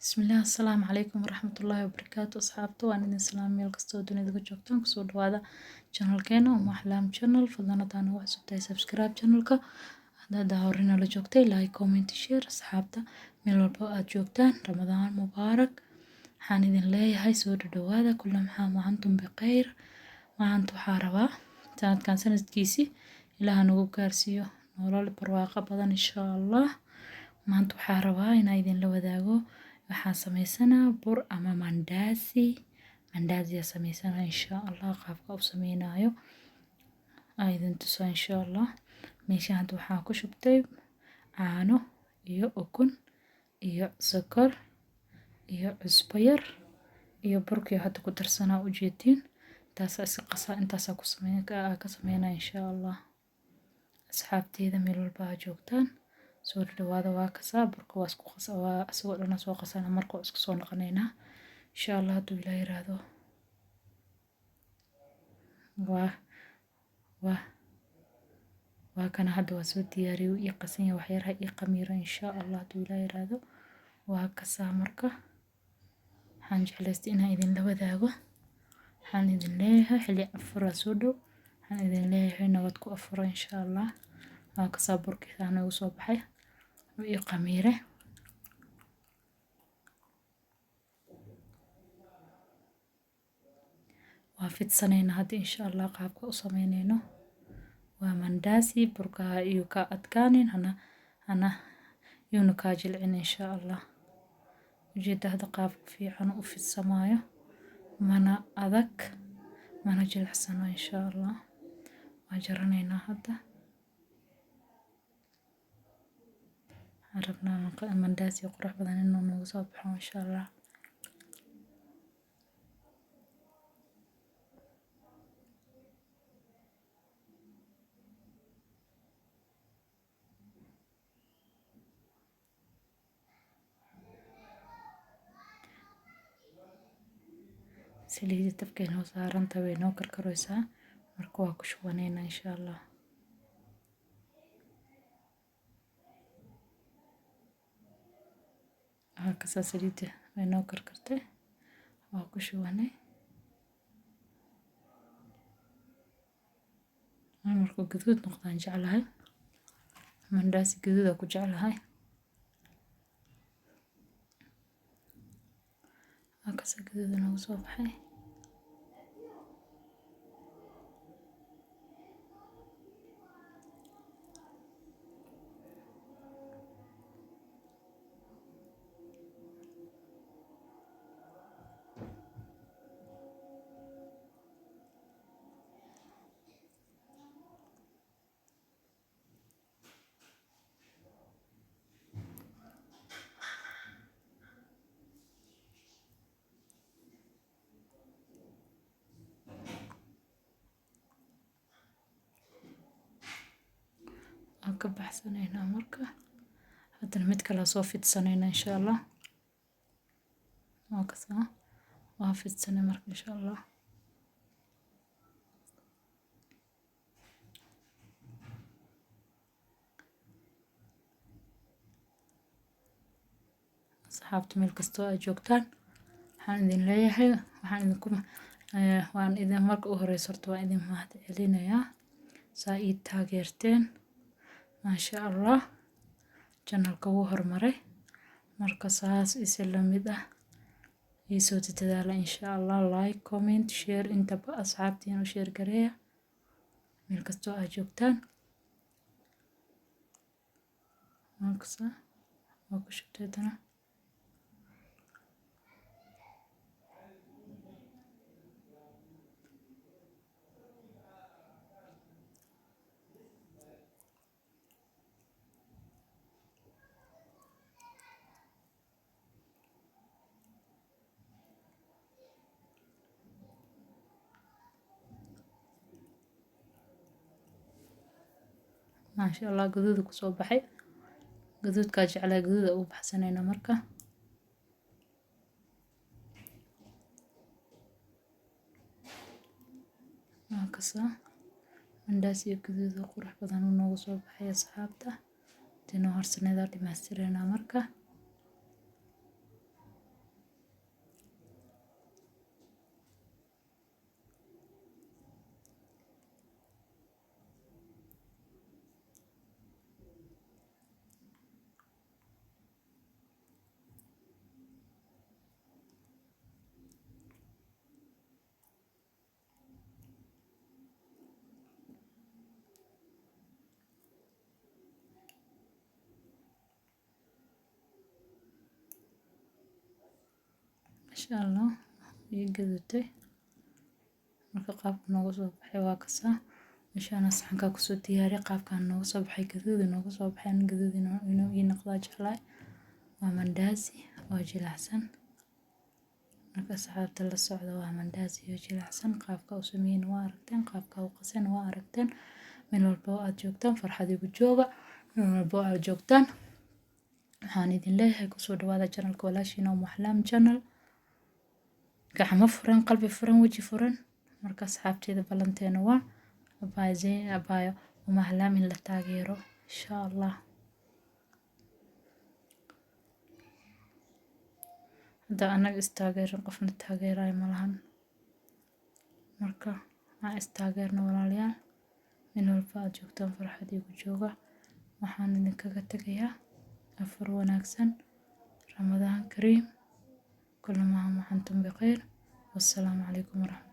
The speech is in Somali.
Bismillah, assalaamu calaykum waraxmatullaahi wabarakaatu. Asxaabta waan idin salaam meel kastoo dunida ka joogtaan kusoo dhawaada channelkeena Umu Axlaam channel. Fadlan haddaan ugu cusubtahay subscribe channelka, haddaad horena la joogtay like, comment, share. Asxaabta meel walba aad joogtaan Ramadaan mubaarak. Waxaan idin leeyahay soo dhawaada kulla maxaa macantum bikhayr. Maanta waxaa rabaa sanadkan sanadkiisii Ilaaha nagu gaarsiiyo nolol barwaaqo badan insha Allah. Maanta waxaa rabaa inaan idin la wadaago waxaan sameysanaa bur ama mandazi. Mandazi ya sameysana insha Allah qaabka u sameynayo idin tusaa insha Allah. Meeshaan hadda waxaan ku shubtay caano iyo ukun iyo sokor iyo cusbo yar iyo burkii hadda ku darsanaa ujeedin taas qasa intaas ku sameynaa insha Allah. Asxaabteeda meel walba aad joogtaan soo dhawaada waa kasaa burka waa isku qasa waa asagoo dhan soo qasana markuu isku soo noqonaynaa insha Allah hadduu Ilaahay yiraahdo. waa kana hadda waa soo diyaariyay iyo qasan wax yar ha ii qamiiro insha Allah hadduu Ilaahay yiraahdo. Waa kasaa marka waxaan jeclaystay inaan idin la wadaago. Waxaan idin leeyahay xilli afur soo dhow. Waxaan idin leeyahay nabad ku afuro insha Allah. waa kasaa burkii aan ugu soo baxay iyo qamiire. waa fidsanayna hadda insha Allah qaabka u sameynayno waa mandazi burka iyo ka adkaanin hana yunu ka jilcin insha Allah. ujeedada hadda qaab fiican u fidsamaayo mana adag mana jilicsano insha Allah. waa jaranayna hadda rabnaa mandazi qurux badan inuu nagu soo baxo insha Allah. saliida tabkeena oo saaran tahay noo karkaraysaa marka waa ku shubanayna insha Allah. kasaa saliida way noo karkartay waa ku shubanay markuu gaduud noqdaan jeclahay mandazi gaduud ku jeclahay. kasaa gaduud nagu soo baxay ka baxsanayna marka haddana mid kale soo fidsanayna insha Allah. waa kasaa waa fidsanay marka insha Allah. asxaabta meel kastoo aad joogtaan waxaan idin leeyahay waan idin marka u horeyso horta waan idin mahad celinayaa saa ii taageerteen maasha Allah. channelka wuu horumaray marka saas isla mid ah ii soo dadaala insha Allah. like comment share intaba asxaabtiin u share gareeya meel kastoo aad joogtaan. waa kasaa waa ku shubteedana maasha Allah gaduud ku soo baxay gaduudka jeclaa gaduud u baxsanayna marka. waa kasaa mandazi gaduud qurux badan uu nagu soo baxay asxaabta dino harsanada dhimaastirayna marka insha Allah way gaduutay. Marka qaabka nooga soo baxay waa kasaa meeshaan saxanka ku soo diyaariyay qaabkan nooga soo baxay gaduud nooga soo baxay gaduud inuu ii noqdo jeclay waa mandazi oo jilicsan. marka saxaabta la socdo waa mandazi oo jilicsan qaabka u sameeyeen waa aragteen qaabka u qasan waa aragteen meel walba oo aad joogtaan farxad igu jooga meel walba oo aad joogtaan waxaan idin leeyahay ku soo dhawaada channelka walaashiina Axlaam channel gacmo furan qalbi furan waji furan marka saxaabteeda balanteena waa abaayo Axlaam in la taageero insha Allah hada anaga istaageerin qofna taageerayo malahan marka aan istaageerno walaalayaal meel walba aad joogtaan farxad igu jooga waxaan idinkaga tagayaa afar wanaagsan Ramadaan Kariim كل ما هم وأنتم بخير والسلام عليكم ورحمة الله